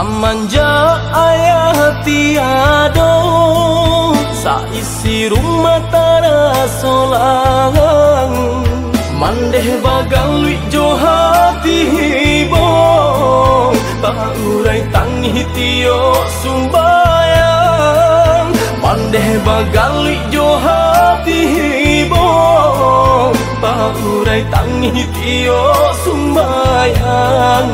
Samanja ayah tiado, saisi rumah tara solang. Mandeh bagalui jo hati hibo, paurai tangi tio sumbayang. Mandeh bagalui jo hati hibo, paurai tangi tio sumbayang.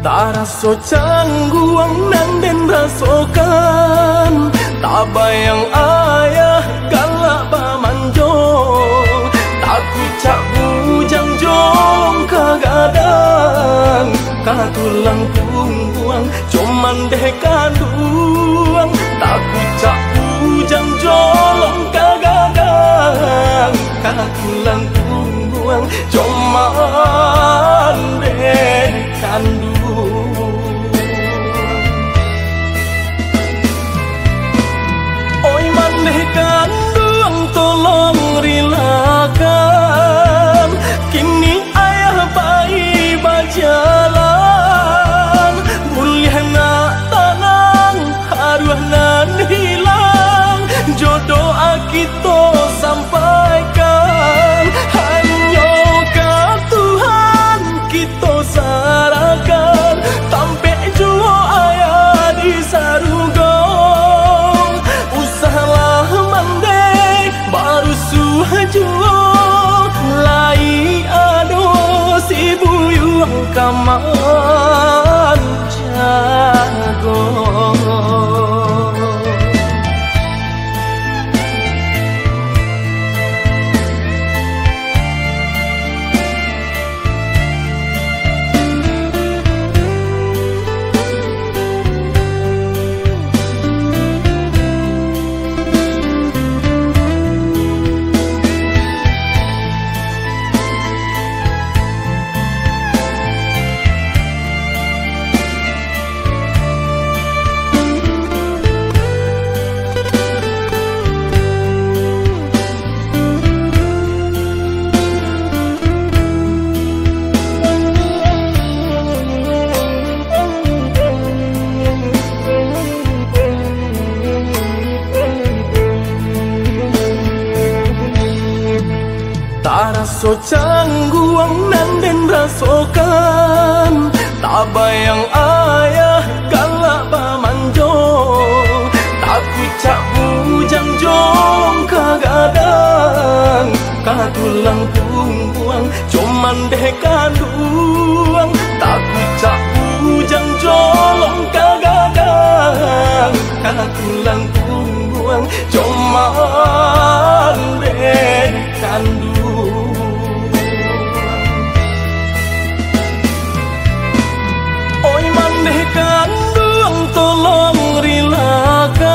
Tak raso cangguang nan den rasokan, tak bayang ayah galak pamanjo. Tak kucak bujang jong kagadang, katulang pungguang cuman deh kanduang. Tak kucak bujang jolong kagadang, katulang pungguang cuman deh kanduang. Oi maneh kandung tolong rilakan, kini ayah bayi berjalan. Mulia nak tanang haruah nan hilang, jodoh kita sampaikan. Hanya ke Tuhan kita sarahkan, tampe jua ayah di sarugo. Usahalah mandai baru suhajuo, lai ado si buyung kaman jago. Tak raso cangguang nan den rasokan, tak bayang ayah galak pamanjo. Tak kucak bujang jong kagadang, katulang pungguang cuman deh kanduang. Tak kucak bujang jolong kagadang, katulang pungguang cuman deh kanduang. Oi maneh kandung tolong rilakan,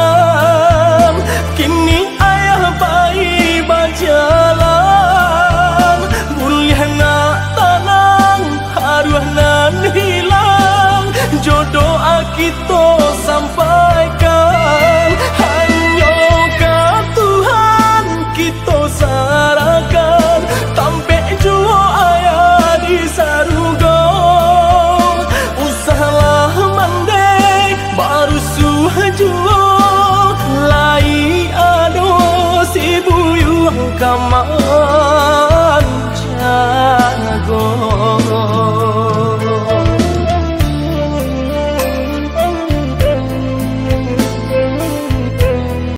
kini ayah bayi berjalan. Mulia nak tanang haruah nan hilang, jodoh kita sampaikan. Hanya ke Tuhan kita sarahkan, tampe jua ayah di sarugo. Usahalah mandai baru suhajuo, lai ado si buyung kaman